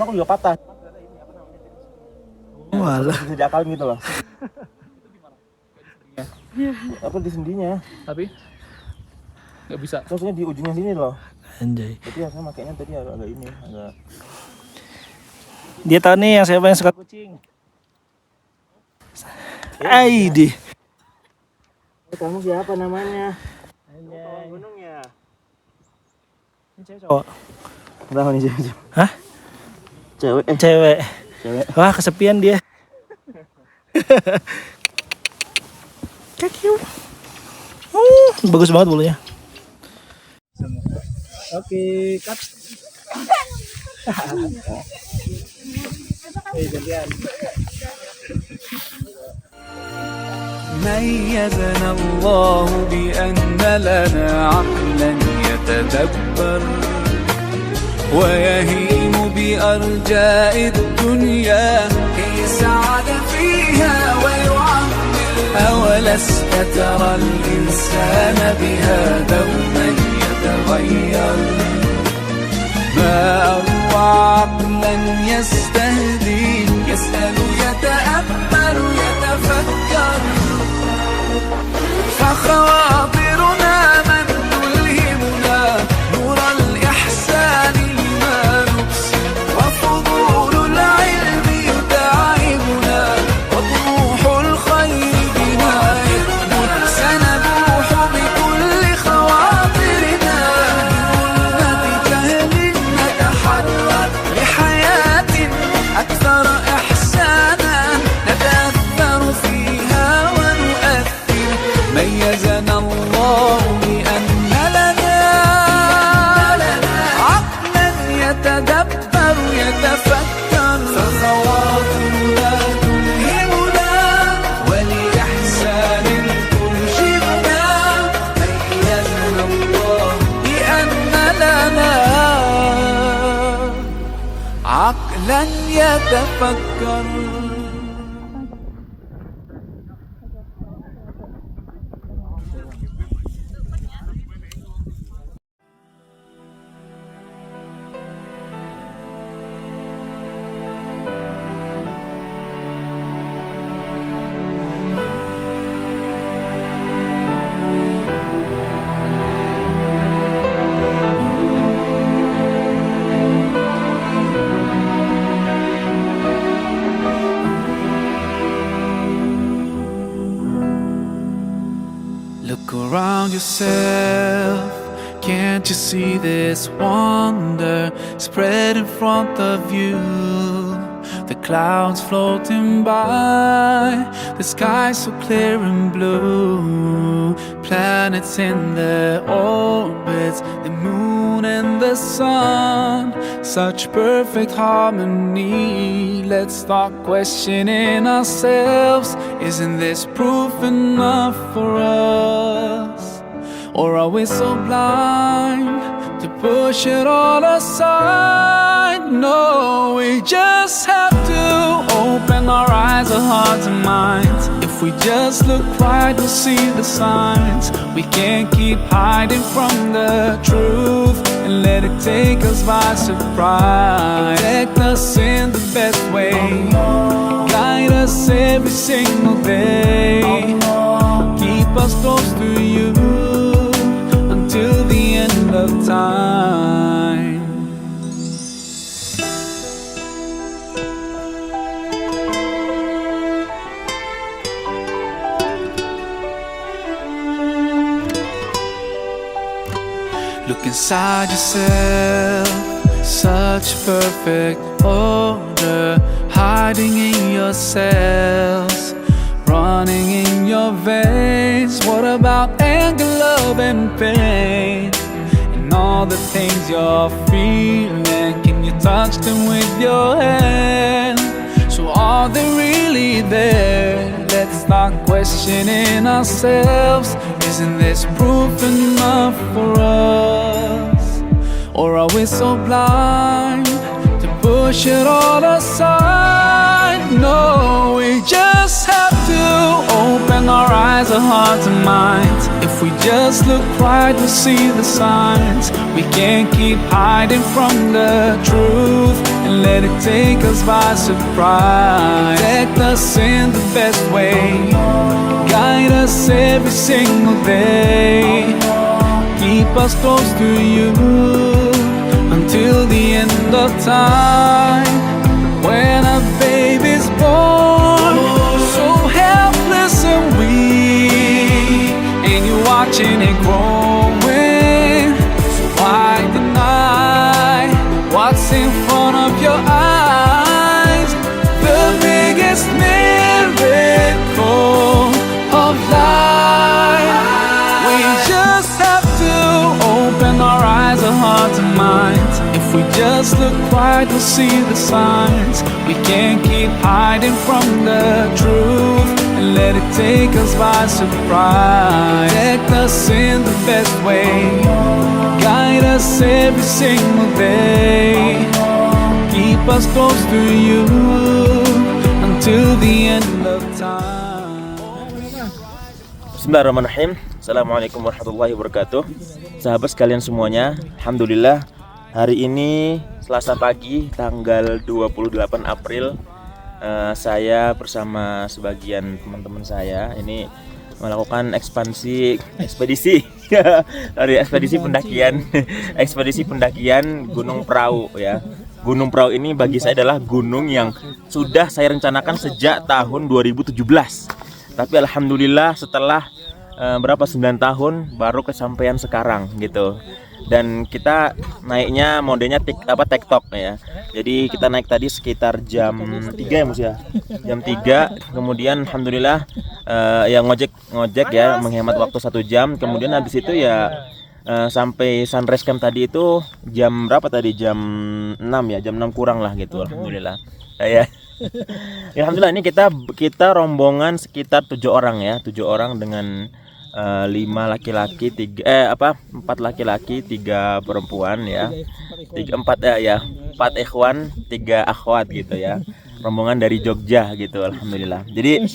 Aku juga patah. Walah. Bisa diakalin gitu loh. Apa di sendinya? Tapi nggak bisa. Terusnya di ujungnya sini loh. Anjay. Jadi ya saya makainya tadi agak ini, agak. Dia tahu nih yang siapa yang suka kucing. Aidi. Kamu siapa namanya? Anjay. Gunung ya. Ini cewek cowok. Kenapa nih cewek? Hah? Cewek. Cewek. Cewek. Wah, kesepian dia. Kaki. Bagus banget bulunya. Oke, cut. Gantian. ميزنا الله بأن لنا عقلا يتدبر ويهيم بأرجاء الدنيا يسعد فيها ويعمر أولست ترى الإنسان بها دوما يتغير ما أروع عقلا يستهدي يسأل يتأمل يتفكر فخواطرنا من تلهمنا نور الإحسان لما نبصر وفضول العلم يتعبنا وطموح الخير بنا يكبر سنبوح بكل خواطرنا بظلمة جهل نتحرر لحياة أكثر إحسانا نتأثر فيها ونؤثر ميزنا الله بأن لنا عقلا يتدبر يتفكر فخواطرنا تلهمنا ولإحسان ترشدنا ميزنا الله بأن لنا عقلا يتفكر. yourself. Can't you see this wonder spread in front of you? The clouds floating by, the sky so clear and blue. Planets in their orbits, the moon and the sun, such perfect harmony. Let's start questioning ourselves. Isn't this proof enough for us? Or are we so blind to push it all aside? No, we just have to open our eyes, our hearts and minds. If we just look right, we'll see the signs. We can't keep hiding from the truth and let it take us by surprise. Protect us in the best way, guide us every single day, keep us close to you till the end of time. Look inside yourself, such perfect order, hiding in your cells, running in your veins. What about anger, love and pain, and all the things you're feeling? Can you touch them with your hand? So are they really there? Let's start questioning ourselves. Isn't this proof enough for us? Or are we so blind to push it all aside? No, we just have to open our eyes, our hearts and minds. If we just look right, we'll see the signs. We can't keep hiding from the truth and let it take us by surprise. Protect us in the best way, guide us every single day, keep us close to you until the end of time. When a baby's born, so helpless and weak, and you're watching it growing, so why deny what's in front of your eyes? The biggest miracle of life. We just have to open our eyes, our hearts and minds. If we just look right, we'll see the signs. We can't keep hiding from the truth and let it take us by surprise. Protect us in the best way, guide us every single day, keep us close to you until the end of time. Bismillahirrahmanirrahim. Assalamualaikum warahmatullahi wabarakatuh. Sahabat sekalian semuanya, alhamdulillah hari ini Selasa pagi tanggal 28 April saya bersama sebagian teman-teman saya ini melakukan ekspedisi dari ekspedisi pendakian Gunung Prau ya. Gunung Prau ini bagi saya adalah gunung yang sudah saya rencanakan sejak tahun 2017. Tapi alhamdulillah setelah 9 tahun baru kesampaian sekarang gitu. Dan kita naiknya modenya TikTok ya. Jadi kita naik tadi sekitar jam 3 ya Mas ya. Jam 3 kemudian alhamdulillah ya ngojek ya menghemat waktu 1 jam. Kemudian habis itu ya sampai sunrise camp tadi itu jam berapa tadi? Jam 6 ya, jam 6 kurang lah gitu alhamdulillah. Ya. Alhamdulillah ini kita rombongan sekitar 7 orang ya, 7 orang dengan 5 laki-laki, 4 laki-laki, 3 perempuan ya. 4 ikhwan, 3 akhwat gitu ya. Rombongan dari Jogja gitu alhamdulillah. Jadi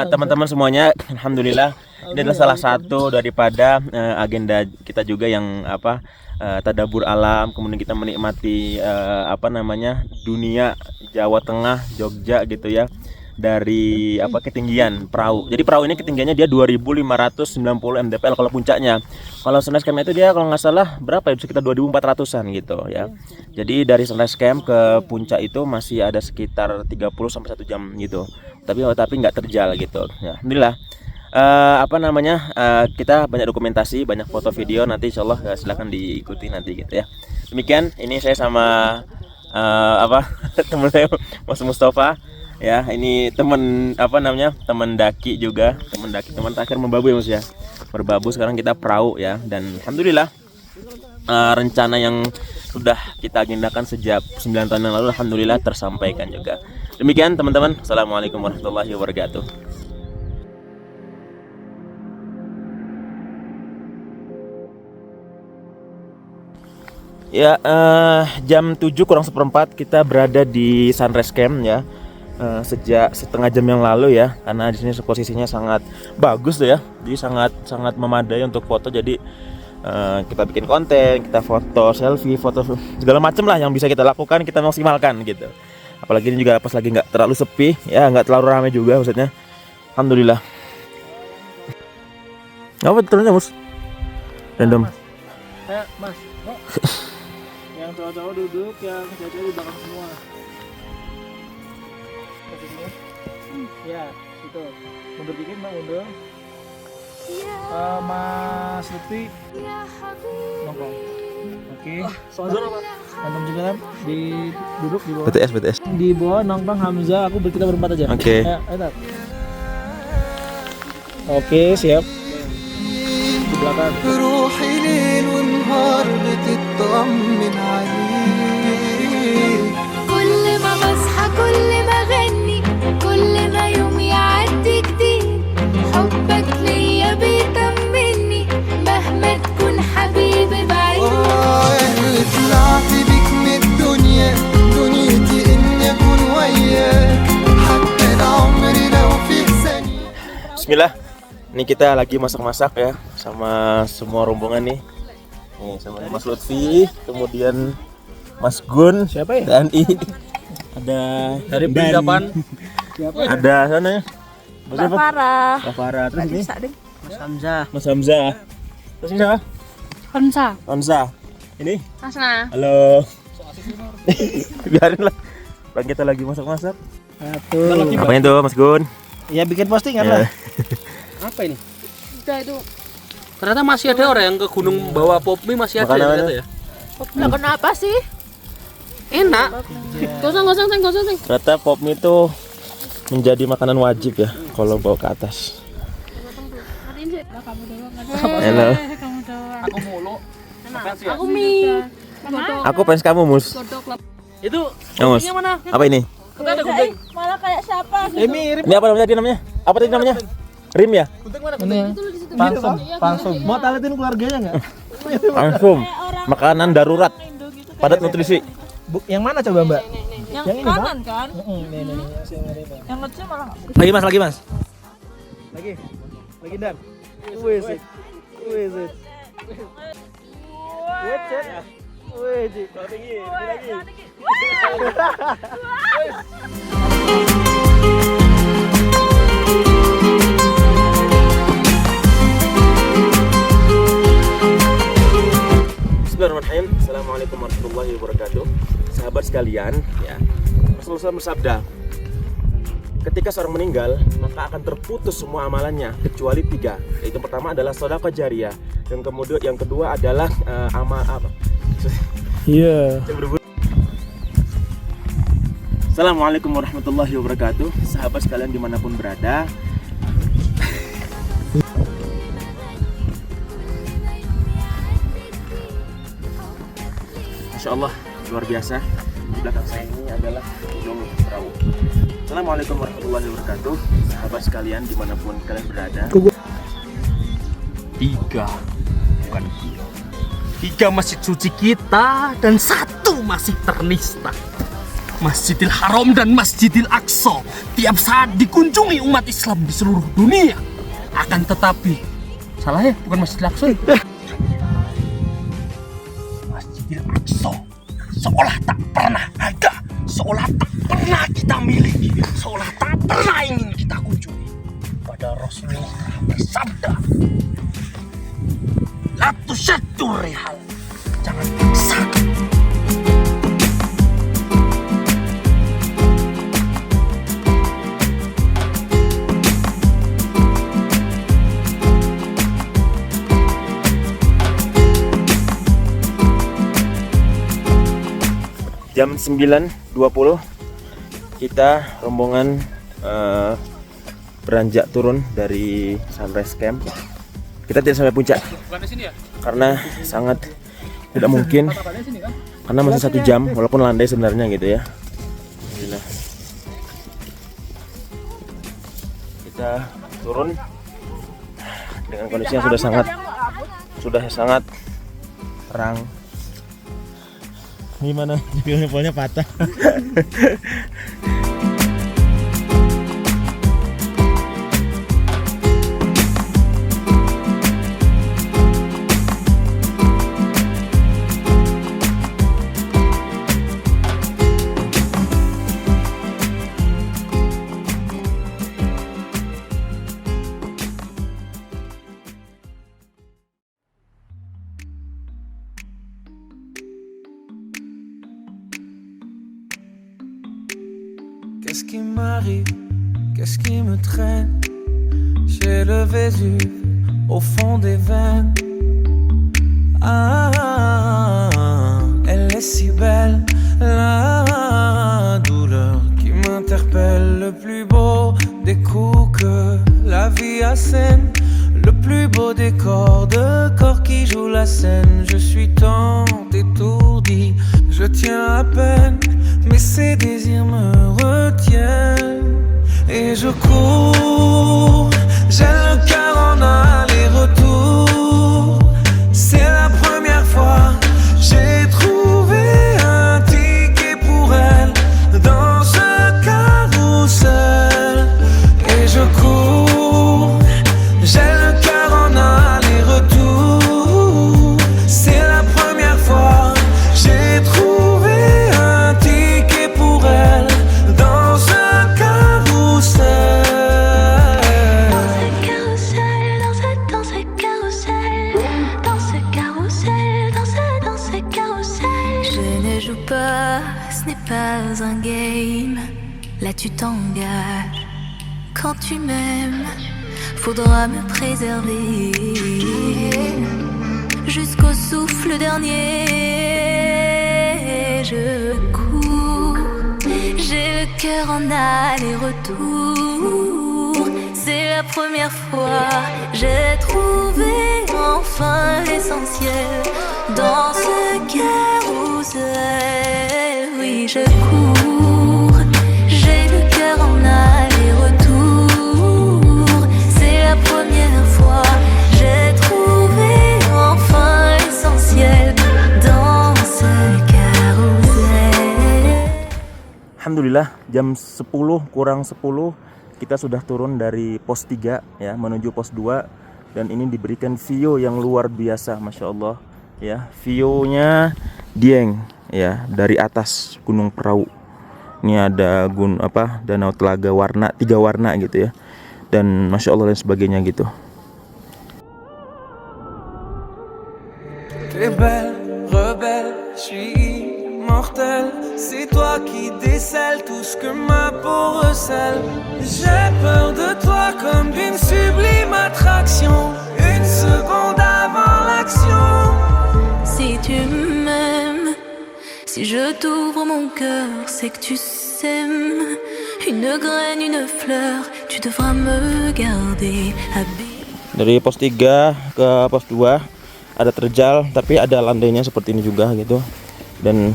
teman-teman semuanya alhamdulillah ini adalah salah satu daripada agenda kita juga yang tadabur alam, kemudian kita menikmati dunia Jawa Tengah, Jogja gitu ya. Dari ketinggian perahu. Jadi perahu ini ketinggiannya dia 2590 mdpl kalau puncaknya. Kalau sunrise camp itu dia kalau nggak salah berapa ya, sekitar 2400-an gitu ya. Jadi dari sunrise camp ke puncak itu masih ada sekitar 30 sampai 1 jam gitu. Tapi nggak terjal gitu. Ya, alhamdulillah. apa namanya, kita banyak dokumentasi, banyak foto video, nanti insyaallah silahkan diikuti nanti gitu ya. Demikian, ini saya sama teman saya Mas Mustafa ya, ini teman teman daki juga, teman terakhir membabu ya Mas ya, berbabu. Sekarang kita perahu ya, dan alhamdulillah rencana yang sudah kita agendakan sejak 9 tahun yang lalu alhamdulillah tersampaikan juga. Demikian teman-teman, assalamualaikum warahmatullahi wabarakatuh. Ya, jam 7 kurang seperempat kita berada di Sunrise Camp ya. Sejak setengah jam yang lalu ya, karena di sini posisinya sangat bagus tuh ya. Jadi sangat memadai untuk foto. Jadi kita bikin konten, kita foto selfie, foto segala macam lah yang bisa kita lakukan, kita maksimalkan gitu. Apalagi ini juga pas lagi nggak terlalu sepi ya, nggak terlalu ramai juga maksudnya. Alhamdulillah. Apa turunnya Mus? Random. Mas. Yang cowok-cowok duduk, yang cewek-cewek di belakang semua. Posisinya. Ya, itu. Mundur dikit, Mbak, mundur. Mas Lutfi nongkrong. Oke. Sponsor apa? Nonton juga kan di duduk di bawah. BTS. Di bawah nongkrong Hamzah, kita berempat aja. Oke. Ayo, oke, siap. Di belakang. روحي ليل ونهار بتطمن عليك كل ما بصحى كل ما اغني كل ما يوم يعدي جديد حبك ليا بيطمني مهما تكون حبيبي بعيد اللي طلعت بيك من الدنيا دنيتي اني اكون وياك حتى العمر لو فيه ثانية. Bismillah. Ini kita lagi masak-masak ya sama semua rombongan nih. Nih sama Mas Lutfi, kemudian Mas Gun, Siapa ya? TNI. Ada Dari Dan. Pindapan. Ada sana ya. Mbak Farah. Farah. Terus ini Mas Hamzah. Mas Hamzah. Terus ini siapa? Hansa. Onsa. Ini? Asna. Halo. Biarin lah. Bang, kita lagi masak-masak. Satu. Ngapain tuh Mas Gun? Ya bikin postingan Ya. lah. Apa ini? Udah itu. Ternyata masih ada orang yang ke gunung bawa pop mie, masih ada Makanan ya apa? ternyata ya. Lah kenapa sih? Enak. Gosong. Ternyata pop mie itu menjadi makanan wajib ya kalau bawa ke atas. Halo. Aku mulu. Aku mie. Aku fans kamu, Mus. Itu Ya, Mus. mana? Apa ini? Kita ada gunting. Malah kayak siapa? Mirip. Ini apa namanya? Apa tadi namanya? Rim ya? Ini pansum. Mau taletin keluarganya nggak? Langsung. Makanan darurat. Padat nutrisi. Yang mana coba Mbak? Yang Yang ini, kanan kan? Nih. Yang kecil malah. Lagi mas. Lagi Dan. Wih. Bismillahirrahmanirrahim. Assalamualaikum warahmatullahi wabarakatuh. Sahabat sekalian, ya. Rasulullah SAW bersabda, ketika seorang meninggal, maka akan terputus semua amalannya kecuali 3. Yaitu pertama adalah sedekah jariyah, yang kedua adalah amal apa? Iya. Assalamualaikum warahmatullahi wabarakatuh. Sahabat sekalian dimanapun berada, Masya Allah, luar biasa. Di belakang saya ini adalah gunung perahu. Assalamualaikum warahmatullahi wabarakatuh. Sahabat sekalian dimanapun kalian berada, 3 bukan 3 masjid suci kita dan 1 masih ternista, Masjidil Haram dan Masjidil Aqsa tiap saat dikunjungi umat Islam di seluruh dunia. Akan tetapi salah ya, bukan Masjidil Aqsa, Masjidil Aqsa seolah tak pernah ada, seolah tak pernah kita miliki, seolah tak pernah ingin kita kunjungi. Pada Rasulullah bersabda, la tusyaddu rihal, jangan paksa. jam 9.20 kita rombongan beranjak turun dari Sunrise Camp. Kita tidak sampai puncak karena sangat tidak mungkin, karena masih 1 jam walaupun landai sebenarnya gitu ya. Alhamdulillah. Kita turun dengan kondisi yang sudah sangat terang. Gimana? Jempolnya patah. Qu'est-ce qui m'arrive? Qu'est-ce qui me traîne? J'ai le Vésuve au fond des veines. Ah, elle est si belle, la douleur qui m'interpelle. Le plus beau des coups que la vie assène, le plus beau des corps de corps qui joue la scène. Je suis tant étourdi, je tiens à peine, mais ces désirs me retiennent. Et je cours, j'ai le cœur en aller-retour. C'est la première fois, j'ai trouvé un ticket pour elle dans ce carrousel. Et je cours, j'ai le cœur en aller-retour. C'est la première fois, j'ai trouvé un ticket pour elle dans ce carrousel. Dans ce carrousel, dans ce carrousel. Je ne joue pas, ce n'est pas un game. Là tu t'engages, quand tu m'aimes, faudra me préserver jusqu'au souffle dernier. Je cours, j'ai le cœur en aller-retour. C'est la première fois, j'ai trouvé enfin l'essentiel dans ce carrousel. Oui, je cours, j'ai le cœur en aller-retour. C'est la première fois, j'ai trouvé enfin l'essentiel dans ce carrousel. Alhamdulillah, jam 10 kurang 10 kita sudah turun dari pos 3 ya menuju pos 2, dan ini diberikan view yang luar biasa, Masya Allah ya. View-nya Dieng ya, dari atas Gunung Prau. Ini ada danau telaga warna 3 warna gitu ya, dan Masya Allah dan sebagainya gitu. T'es belle, rebelle, je suis immortel. C'est toi qui décèles tout ce que ma peau recèle. J'ai peur de toi comme d'une sublime attraction, une seconde avant l'action. Si tu m'aimes, si je t'ouvre mon cœur, c'est que tu sèmes une graine, une fleur. Tu devras me garder habillée. Dari pos 3 ke pos 2 ada terjal, tapi ada landainya seperti ini juga gitu. Dan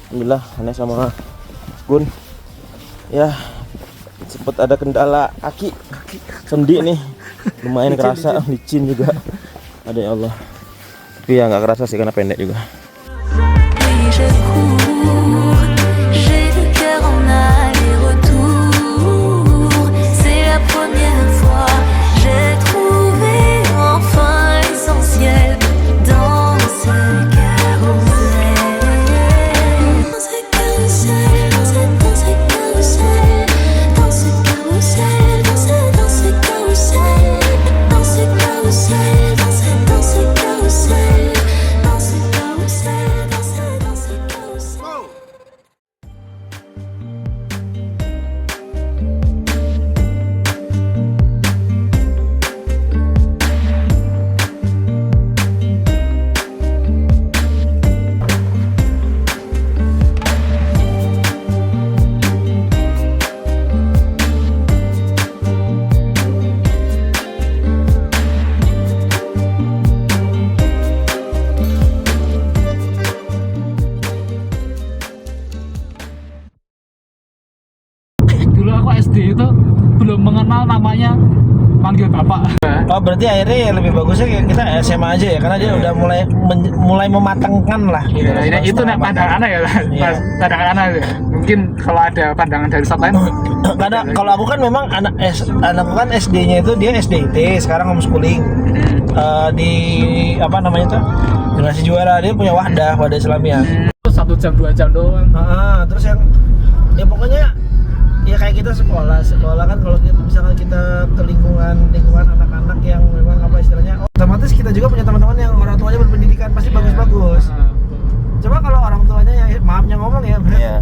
alhamdulillah Ane sama Gun ya sempat ada kendala kaki sendi nih, lumayan kerasa, licin juga ada ya Allah, tapi ya nggak kerasa sih karena pendek juga. Oui, je cours, j'ai le cœur en aller-retour. C'est la première fois, j'ai trouvé enfin l'essentiel dans ce carrousel. SD itu belum mengenal namanya manggil bapak. Oh berarti akhirnya lebih bagusnya kita SMA aja ya, karena dia udah mulai mematangkan lah gitu. Itu pandangan anak ya, pandangan anak ya. Mungkin kalau ada pandangan dari saat lain. Karena kalau aku kan memang anakku kan SD-nya itu dia SDIT, sekarang homeschooling di apa namanya tuh Generasi Juara, dia punya wadah Islamiyah. 1 jam 2 jam doang. Terus yang ya pokoknya ya kayak kita sekolah kan kalau misalkan kita ke lingkungan anak-anak yang memang apa istilahnya, otomatis kita juga punya teman-teman yang orang tuanya berpendidikan pasti bagus-bagus. Coba kalau orang tuanya yang maafnya ngomong ya, Iya.